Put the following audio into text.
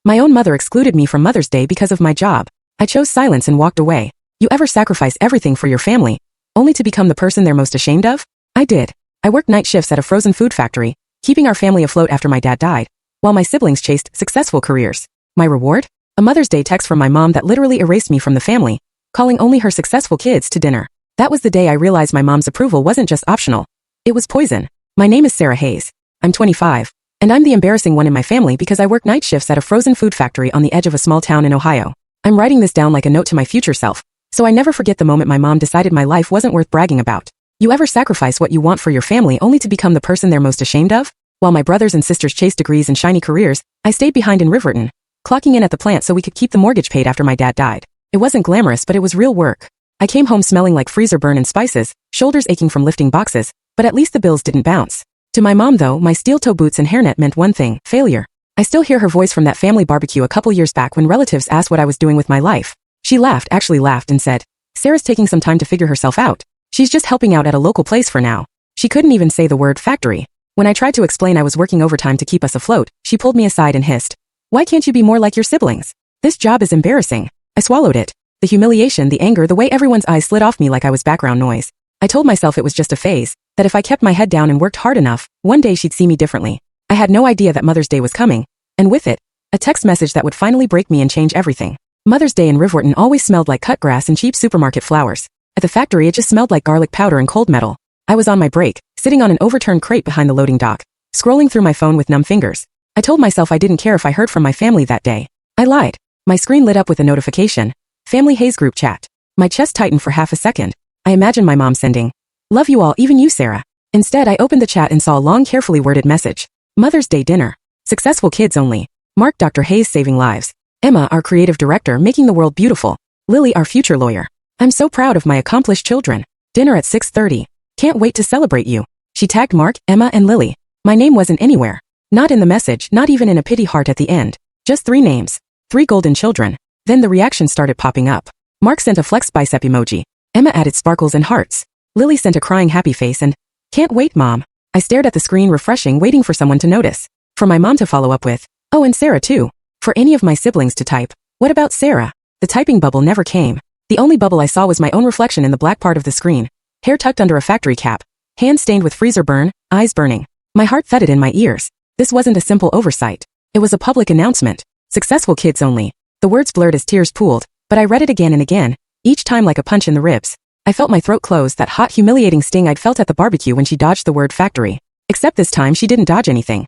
My own mother excluded me from Mother's Day because of my job. I chose silence and walked away. You ever sacrifice everything for your family, only to become the person they're most ashamed of? I did. I worked night shifts at a frozen food factory, keeping our family afloat after my dad died, while my siblings chased successful careers. My reward? A Mother's Day text from my mom that literally erased me from the family, calling only her successful kids to dinner. That was the day I realized my mom's approval wasn't just optional. It was poison. My name is Sarah Hayes. I'm 25, and I'm the embarrassing one in my family because I work night shifts at a frozen food factory on the edge of a small town in Ohio. I'm writing this down like a note to my future self, so I never forget the moment my mom decided my life wasn't worth bragging about. You ever sacrifice what you want for your family only to become the person they're most ashamed of? While my brothers and sisters chased degrees and shiny careers, I stayed behind in Riverton, clocking in at the plant so we could keep the mortgage paid after my dad died. It wasn't glamorous, but it was real work. I came home smelling like freezer burn and spices, shoulders aching from lifting boxes, but at least the bills didn't bounce. To my mom though, my steel-toe boots and hairnet meant one thing: failure. I still hear her voice from that family barbecue a couple years back when relatives asked what I was doing with my life. She actually laughed and said, "Sarah's taking some time to figure herself out. She's just helping out at a local place for now." She couldn't even say the word factory. When I tried to explain I was working overtime to keep us afloat, she pulled me aside and hissed, "Why can't you be more like your siblings? This job is embarrassing." I swallowed it. The humiliation, the anger, the way everyone's eyes slid off me like I was background noise. I told myself it was just a phase, that if I kept my head down and worked hard enough, one day she'd see me differently. I had no idea that Mother's Day was coming, and with it, a text message that would finally break me and change everything. Mother's Day in Riverton always smelled like cut grass and cheap supermarket flowers. At the factory it just smelled like garlic powder and cold metal. I was on my break, sitting on an overturned crate behind the loading dock, scrolling through my phone with numb fingers. I told myself I didn't care if I heard from my family that day. I lied. My screen lit up with a notification. Family Hayes group chat. My chest tightened for half a second. I imagined my mom sending, "Love you all, even you, Sarah." Instead, I opened the chat and saw a long, carefully worded message. Mother's Day dinner. Successful kids only. Mark, Dr. Hayes saving lives. Emma, our creative director, making the world beautiful. Lily, our future lawyer. I'm so proud of my accomplished children. Dinner at 6:30. Can't wait to celebrate you. She tagged Mark, Emma, and Lily. My name wasn't anywhere. Not in the message, not even in a pity heart at the end. Just 3 names. 3 golden children. Then the reactions started popping up. Mark sent a flex bicep emoji. Emma added sparkles and hearts. Lily sent a crying happy face and, "Can't wait, Mom." I stared at the screen refreshing, waiting for someone to notice. For my mom to follow up with, "Oh, and Sarah too." For any of my siblings to type, "What about Sarah?" The typing bubble never came. The only bubble I saw was my own reflection in the black part of the screen. Hair tucked under a factory cap. Hands stained with freezer burn, eyes burning. My heart thudded in my ears. This wasn't a simple oversight. It was a public announcement. Successful kids only. The words blurred as tears pooled, but I read it again and again, each time like a punch in the ribs. I felt my throat close, that hot, humiliating sting I'd felt at the barbecue when she dodged the word factory. Except this time she didn't dodge anything.